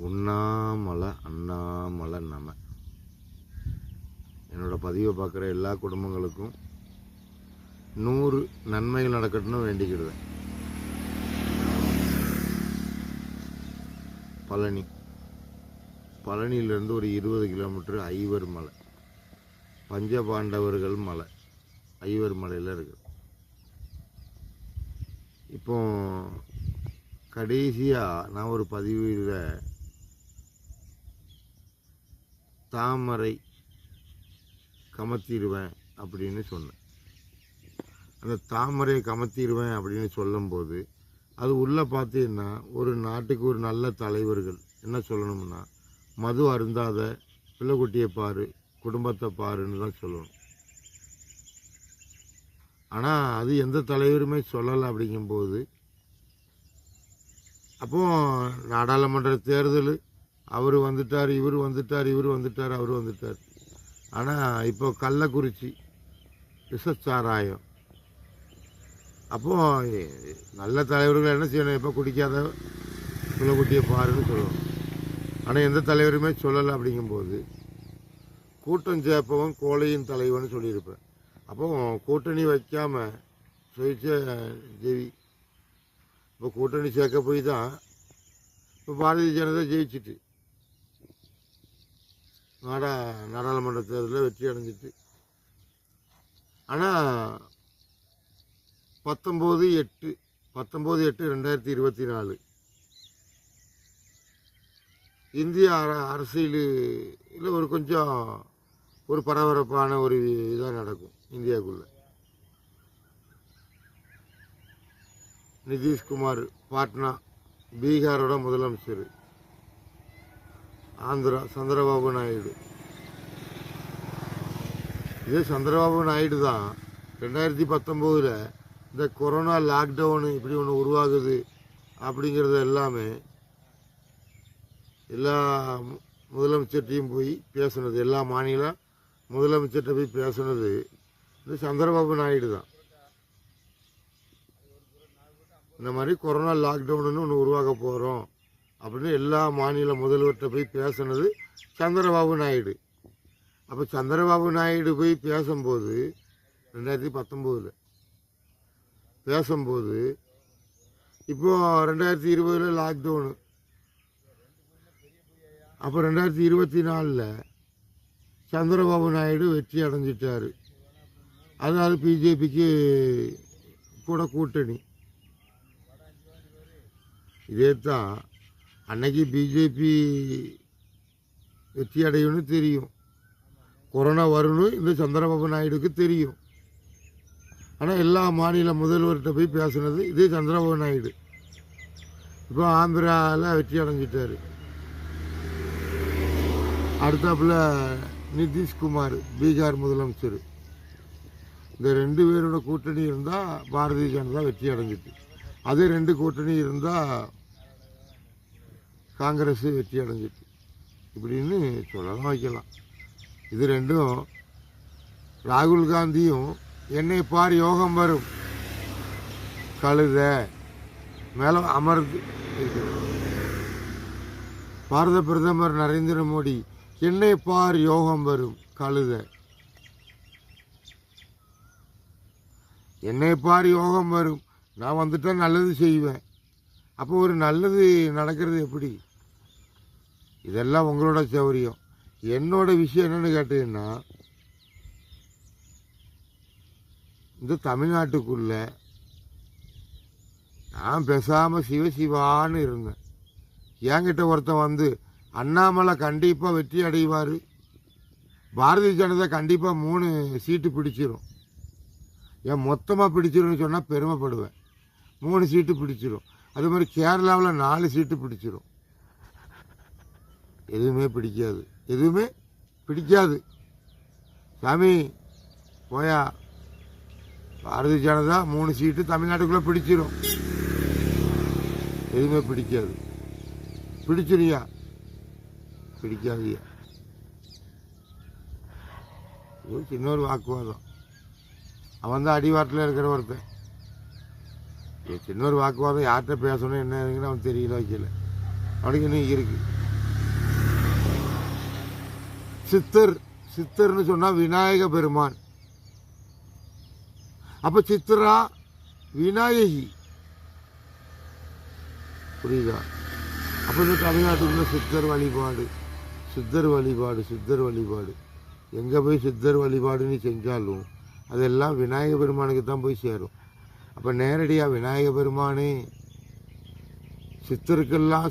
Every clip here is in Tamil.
உண்ணாமலை அண்ணாமலை நம. என்னோட பதிவை பார்க்குற எல்லா குடும்பங்களுக்கும் 100 நன்மைகள் நடக்கட்டும்னு வேண்டிக்கிடுவேன். பழனியிலேருந்து ஒரு 20 கிலோமீட்டர் ஐவர் மலை, பஞ்சபாண்டவர்கள் மலை, ஐவர் மலையில் இருக்குது. இப்போ கடைசியாக நான் ஒரு பதிவில் தாமரை கமத்திடுவேன் அப்படின்னு சொன்னேன். அந்த தாமரையை கமத்திடுவேன் அப்படின்னு சொல்லும்போது அது உள்ளே பார்த்தீங்கன்னா ஒரு நாட்டுக்கு ஒரு நல்ல தலைவர்கள் என்ன சொல்லணும்னா, மது அருந்தாத, பிள்ளைக்குட்டியை பாரு, குடும்பத்தை பாருன்னு தான் சொல்லணும். ஆனால் அது எந்த தலைவருமே சொல்லலை. அப்படிங்கும்போது அப்போது நாடாளுமன்ற தேர்தல் அவர் வந்துட்டார், இவர் வந்துட்டார், அவர் வந்துட்டார். ஆனால் இப்போ கள்ளக்குறிச்சி விஷச்சாராயம். அப்போது நல்ல தலைவர்கள் என்ன செய்யணும், இப்போ குடிக்காத பிள்ளைக்குட்டியை பாருன்னு சொல்லணும். ஆனால் எந்த தலைவருமே சொல்லலை. அப்படிங்கும்போது கூட்டம் சேர்ப்பவன் கோழையின் தலைவன் சொல்லியிருப்பேன். அப்போ கூட்டணி வைக்காமல் சுயேட்ச ஜெவி. இப்போ கூட்டணி சேர்க்க போய் தான் இப்போ பாரதிய ஜனதா ஜெயிச்சிட்டு நாடாளுமன்ற தேர்தலில் வெற்றி அடைஞ்சிட்டு. ஆனால் 19/8/2024 இந்திய அரசியலில் ஒரு கொஞ்சம் ஒரு பரபரப்பான ஒரு இதாக நடக்கும் இந்தியாவுக்குள்ள. நிதிஷ்குமார் பாட்னா, பீகாரோட முதலமைச்சர், ஆந்திரா சந்திரபாபு நாயுடு. இதே சந்திரபாபு நாயுடு தான் 2019 இந்த கொரோனா லாக்டவுனு இப்படி ஒன்று உருவாகுது அப்படிங்கிறது எல்லாமே எல்லா முதலமைச்சர்கிட்டையும் போய் பேசுனது, எல்லா மாநில முதலமைச்சர்கிட்ட போய் பேசுனது இந்த சந்திரபாபு நாயுடு தான். இந்த மாதிரி கொரோனா லாக்டவுன்னு ஒன்று உருவாக்க போகிறோம் அப்படின்னு எல்லா மாநில முதல்வர்கிட்ட போய் பேசுனது சந்திரபாபு நாயுடு. அப்போ சந்திரபாபு நாயுடு போய் பேசும்போது 2019 பேசும்போது இப்போது 2020 லாக்டவுனு. அப்போ 2024 சந்திரபாபு நாயுடு வெற்றி அடைஞ்சிட்டார். அதாவது பிஜேபிக்கு கூட கூட்டணி. இதே தான் அன்னைக்கு பிஜேபி வெற்றி அடையும்னு தெரியும், கொரோனா வரும்னு இந்த சந்திரபாபு நாயுடுக்கு தெரியும். ஆனால் எல்லா மாநில முதல்வர்கிட்ட போய் பேசுனது இதே சந்திரபாபு நாயுடு. இப்போ ஆந்திராவில் வெற்றி அடைஞ்சிட்டார். அடுத்தாப்புல நிதிஷ்குமார் பீகார் முதலமைச்சர். இந்த 2 பேரோட கூட்டணி இருந்தால் பாரதிய ஜனதா வெற்றி அடைஞ்சிட்டு, அதே 2 கூட்டணி இருந்தால் காங்கிரஸ் வெற்றி அடைஞ்சிட்டு இப்படின்னு சொல்லலாம் வைக்கலாம். இது ரெண்டும் ராகுல் காந்தியும் என்னை பார் யோகம் வரும் கழுத மேலே அமர்ந்து இருக்கிறார். பாரத பிரதமர் நரேந்திர மோடி என்னை பார் யோகம் வரும் கழுத, என்னை பார் யோகம் வரும், நான் வந்துட்டா நல்லது செய்வேன். அப்போ ஒரு நல்லது நடக்கிறது எப்படி? இதெல்லாம் உங்களோட சௌரியம். என்னோட விஷயம் என்னன்னு கேட்டீங்கன்னா, இந்த தமிழ்நாட்டுக்குள்ள நான் பேசாமல் சிவசிவான்னு இருந்தேன். என்கிட்ட ஒருத்தன் வந்து அண்ணாமலை கண்டிப்பாக வெற்றி அடைவார், பாரதிய ஜனதா கண்டிப்பாக 3 சீட்டு பிடிச்சிரும், ஏன் மொத்தமாக பிடிச்சிரும்னு சொன்னால் பெருமைப்படுவேன். 3 சீட்டு பிடிச்சிரும். அது மாதிரி கேரளாவில் 4 சீட்டு பிடிச்சிரும். எதுவுமே பிடிக்காது. சாமி போயா, பாரதிய ஜனதா 3 சீட்டு தமிழ்நாட்டுக்குள்ளே பிடிச்சிரும். எதுவுமே பிடிக்காது. பிடிச்சிருயா? பிடிக்காதுயா. சின்ன ஒரு வாக்குவாதம். அவன் தான் அடிவாரத்தில் இருக்கிற ஒருத்தன். சின்ன ஒரு வாக்குவாதம் யார்கிட்ட பேசணும் என்னன்னு அவன் தெரியல, வைக்கல. அவனுக்கு இன்னும் இருக்குது. சித்தர்னு சொன்னா விநாயக பெருமான். அப்ப சித்ரா விநாயகி, புரியுதா? அப்ப இந்த தமிழ்நாட்டுக்குள்ள சித்தர் வழிபாடு எங்க போய் சித்தர் வழிபாடுன்னு செஞ்சாலும் அதெல்லாம் விநாயக பெருமானுக்கு தான் போய் சேரும். அப்ப நேரடியா விநாயக பெருமானே, சித்தருக்கெல்லாம்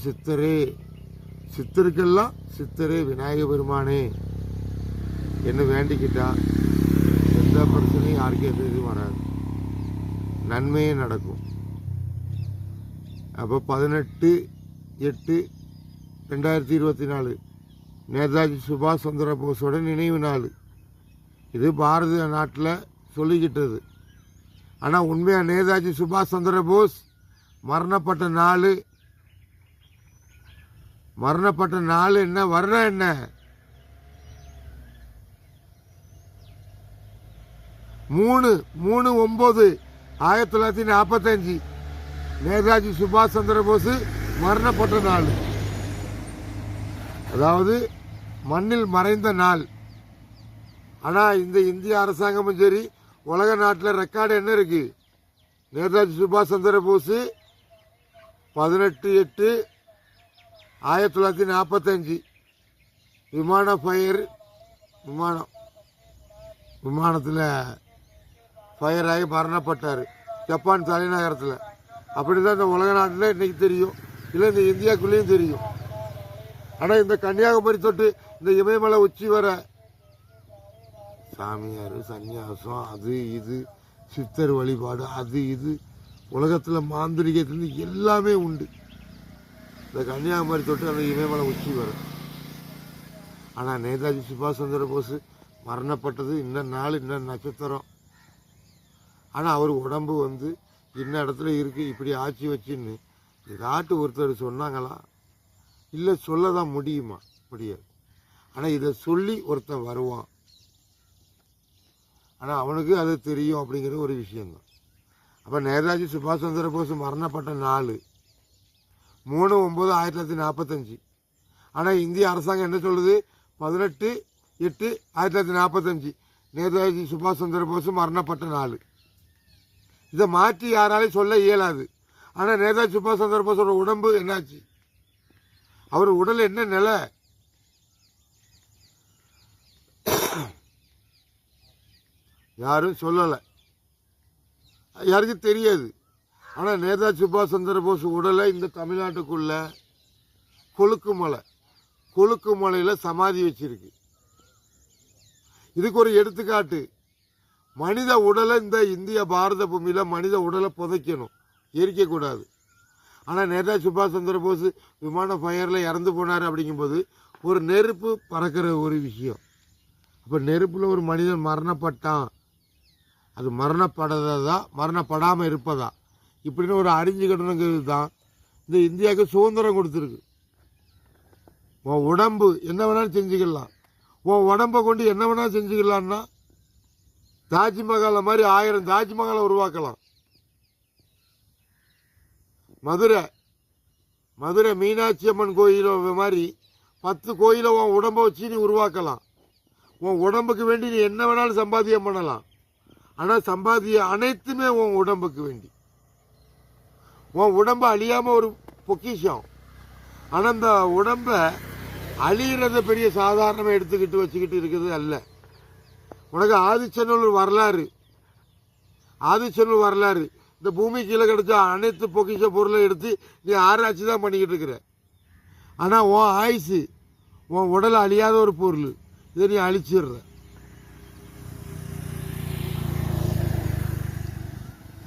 சித்தரே விநாயக பெருமானே என்ன வேண்டிக்கிட்டா எந்த பிரச்சனையும் யாருக்கும் எதுவும் வராது, நன்மையே நடக்கும். அப்போ 18/8/2024 நேதாஜி சுபாஷ் சந்திர போஸோட நினைவு நாள். இது பாரத நாட்டில் சொல்லிக்கிட்டது. ஆனால் உண்மையாக நேதாஜி சுபாஷ் சந்திர போஸ் மரணப்பட்ட நாள் என்ன, வருடம் என்ன? 3/9/1945 நேதாஜி சுபாஷ் சந்திர போஸ் மரணப்பட்ட நாள். அதாவது மண்ணில் மறைந்த நாள். ஆனால் இந்த இந்திய அரசாங்கமும் சரி உலக நாட்டில் ரெக்கார்டு என்ன இருக்கு? நேதாஜி சுபாஷ் சந்திர போஸ் 18/8/1945 விமானத்தில் ஃபயர் ஆகி மரணப்பட்டார் ஜப்பான் தலைநகரத்தில். அப்படிதான் இந்த உலக நாட்டில் இன்னைக்கு தெரியும், இல்லை இந்த இந்தியாவுக்குள்ளேயும் தெரியும். ஆனால் இந்த கன்னியாகுமரி தொட்டு இந்த இமயமலை உச்சி வர சாமியார், சன்னியாசம், அது இது, சித்தர் வழிபாடு, அது இது, உலகத்தில் மாந்திரிகத்திலிருந்து எல்லாமே உண்டு இந்த கன்னியாகுமரி தொட்டு அந்த இமயமலை உச்சி வர. ஆனால் நேதாஜி சுபாஷ் சந்திர போஸ் மரணப்பட்டது இந்த நாள், இந்த நட்சத்திரம். ஆனால் அவர் உடம்பு இன்ன இடத்துல இருக்கு, இப்படி ஆட்சி வச்சுன்னு ஏதாட்டு ஒருத்தர் சொன்னாங்களா? இல்லை சொல்லதான் முடியுமா? முடியாது. ஆனால் இதை சொல்லி ஒருத்தன் வருவான், ஆனால் அவனுக்கு அது தெரியும் அப்படிங்கிற ஒரு விஷயம்தான். அப்போ நேதாஜி சுபாஷ் சந்திர போஸ் மரணப்பட்ட நாள் 3/9/1945. ஆனால் இந்திய அரசாங்கம் என்ன சொல்லுது? 18/8/1945 நேதாஜி சுபாஷ் சந்திர போஸ் மரணப்பட்ட நாள். இதை மாற்றி யாராலையும் சொல்ல இயலாது. ஆனால் நேதாஜி சுபாஷ் சந்திர போஸோட உடம்பு என்னாச்சு? அவர் உடல் என்ன நிலை? யாரும் சொல்லலை, யாருக்கும் தெரியாது. ஆனால் நேதாஜி சுபாஷ் சந்திர போஸ் உடலை இந்த தமிழ்நாட்டுக்குள்ள கொழுக்குமலையில் சமாதி வச்சிருக்கு. இதுக்கு ஒரு எடுத்துக்காட்டு. மனித உடலை இந்த இந்திய பாரத பூமியில மனித உடலை புதைக்கணும், எரிக்கக்கூடாது. ஆனால் நேதாஜி சுபாஷ் சந்திர போஸ் விமான ஃபயர்ல இறந்து போனார். அப்படிங்கும்போது ஒரு நெருப்பு பறக்கிற ஒரு விஷயம். அப்போ நெருப்புல ஒரு மனிதன் மரணப்பட்டான், அது மரணப்படாததா மரணப்படாமல் இருப்பதா இப்படின்னு ஒரு அறிஞ்சுக்கணுங்கிறது தான் இந்த இந்தியாவுக்கு சுதந்திரம் கொடுத்துருக்கு. உன் உடம்பு என்ன வேணாலும் செஞ்சுக்கலாம், உன் உடம்பை கொண்டு என்ன வேணாலும் செஞ்சுக்கலான்னா தாஜ்மஹாலை மாதிரி 1000 தாஜ்மஹாலை உருவாக்கலாம். மதுரை மீனாட்சி அம்மன் கோயில மாதிரி 10 கோயிலை உன் உடம்பை வச்சு நீ உருவாக்கலாம். உன் உடம்புக்கு வேண்டி நீ என்ன வேணாலும் சம்பாத்தியம் பண்ணலாம். ஆனால் சம்பாத்தியம் அனைத்துமே உன் உடம்புக்கு வேண்டி. உன் உடம்பை அழியாம ஒரு பொக்கிஷம். ஆனால் அந்த உடம்பை அழிகிறத பெரிய சாதாரணமாக எடுத்துக்கிட்டு வச்சுக்கிட்டு இருக்குது அல்ல. உனக்கு ஆதிச்சநல்லூர் வரலாறு இந்த பூமி கீழே கிடைச்ச அனைத்து பொக்கிஷ பொருளை எடுத்து நீ ஆராய்ச்சி தான் பண்ணிக்கிட்டு இருக்கிற. ஆனால் உன் ஆயுசு, உன் உடல் அழியாத ஒரு பொருள், இதை நீ அழிச்சிடுற.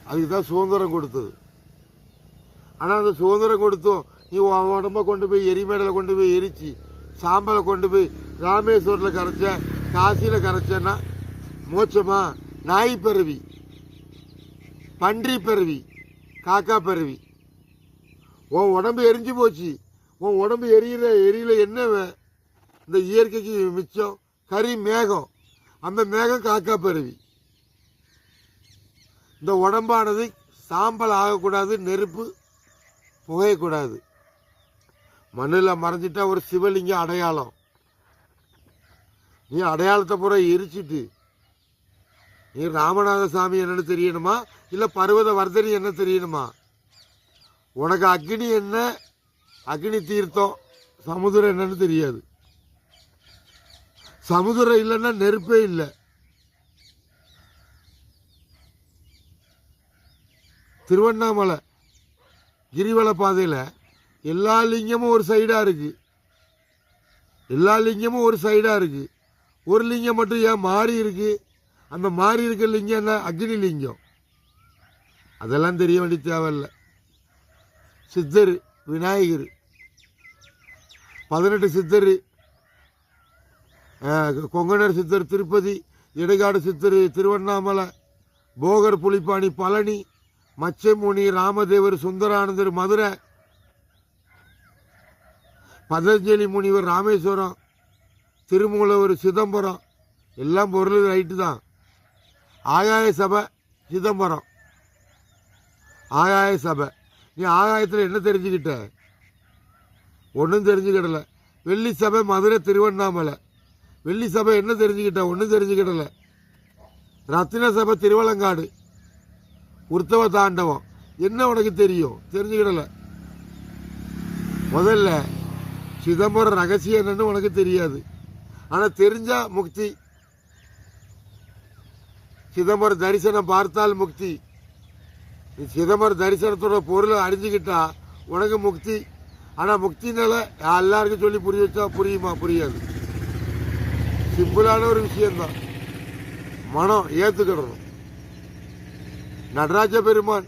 அதுக்கு தான் சுதந்திரம் கொடுத்தது. ஆனால் அந்த சுதந்திரம் கொடுத்தும் நீ உன் உடம்ப கொண்டு போய் எரிமேடையில் கொண்டு போய் எரிச்சு, சாம்பலை கொண்டு போய் ராமேஸ்வரத்தில் கரைச்ச, காசியில் கரைச்சேன்னா மோட்சமா? நாய் பிறவி, பன்றி பிறவி, காக்கா பிறவி. உன் உடம்பு எரிஞ்சு போச்சு. உன் உடம்பு எரியல என்ன இந்த இயற்கைக்கு மிச்சம்? கரி மேகம். அந்த மேகம் காக்கா பிறவி. இந்த உடம்பானது சாம்பல் ஆகக்கூடாது, நெருப்பு புகையக்கூடாது. மண்ணில் மறைஞ்சிட்டா ஒரு சிவலிங்க அடையாளம். நீ அடையாளத்தை பூரா எரிச்சிட்டு நீ ராமநாத சாமி என்னன்னு தெரியணுமா இல்லை பர்வத வர்தனி என்ன தெரியணுமா? உனக்கு அக்னி என்ன, அக்னி தீர்த்தம், சமுதிரம் என்னன்னு தெரியாது. சமுதிரம் இல்லைன்னா நெருப்பே இல்லை. திருவண்ணாமலை கிரிவல பாதையில் எல்லா லிங்கமும் ஒரு சைடா இருக்கு. எல்லா லிங்கமும் ஒரு சைடா இருக்கு. ஒரு லிங்கம் மட்டும் ஏன் மாறி இருக்கு? அந்த மாறி இருக்க லிங்கம் என்ன? அக்னி லிங்கம். அதெல்லாம் தெரிய வேண்டிய தேவையில்லை. சித்தர் விநாயகர், 18 சித்தர், கொங்கணர் சித்தர் திருப்பதி, இடைக்காடு சித்தர் திருவண்ணாமலை, போகர் புலிப்பாணி பழனி, மச்சமுனி ராமதேவர் சுந்தரானந்தர் மதுரை, பதஞ்சலி முனிவர் ராமேஸ்வரம், திருமூலவர் சிதம்பரம், எல்லாம் பொருள் ரைட்டு தான். ஆகாய சபை சிதம்பரம், ஆகாய சபை. நீ ஆகாயத்தில் என்ன தெரிஞ்சுக்கிட்ட? ஒன்றும் தெரிஞ்சுக்கிடல. வெள்ளி சபை மதுரை திருவண்ணாமலை, வெள்ளி சபை என்ன தெரிஞ்சுக்கிட்ட? ஒன்றும் தெரிஞ்சுக்கிடல. ரத்தின சபை திருவலங்காடு, உற்சவ தாண்டவம் என்ன உனக்கு தெரியும்? தெரிஞ்சுக்கிடல. முதல்ல சிதம்பரம் ரகசியம் என்னன்னு உனக்கு தெரியாது. ஆனால் தெரிஞ்சா முக்தி. சிதம்பரம் தரிசனம் பார்த்தால் முக்தி. நீ சிதம்பரம் தரிசனத்தோட பொருளை அறிஞ்சுக்கிட்டா உனக்கு முக்தி. ஆனால் முக்தினால எல்லாருக்கும் சொல்லி புரிய வச்சா புரியுமா? புரியாது. சிம்பிளான ஒரு விஷயம்தான். மனம் ஏற்றுக்கிடணும். நடராஜ பெருமான்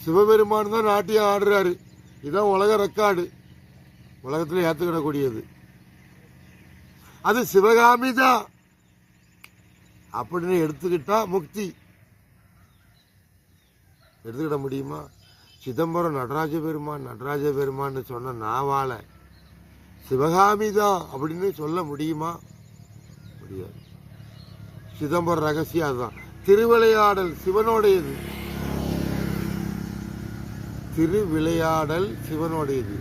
சிவபெருமான் தான் நாட்டியம் ஆடுறாரு. இதான் உலக ரெக்கார்டு, உலகத்தில் ஏற்றுக்கிடக்கூடியது. அது சிவகாமி தான் அப்படின்னு எடுத்துக்கிட்டா முக்தி. எடுத்துக்கிட முடியுமா? சிதம்பரம் நடராஜ பெருமான் சொன்ன நாவால சிவகாமி தான் அப்படின்னு சொல்ல முடியுமா? முடியாது. சிதம்பரம் ரகசியம் அதுதான். திருவிளையாடல் சிவனோடையது. திருவிளையாடல் சிவனோடையது.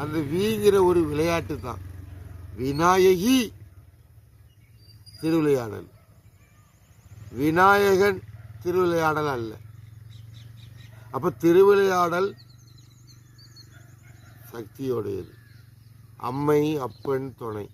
அந்த வீங்கிற ஒரு விளையாட்டு தான். விநாயகி திருவிளையாடல், விநாயகன் திருவிளையாடல் அல்ல. அப்ப திருவிளையாடல் சக்தியோடையது. அம்மை அப்பன் துணை.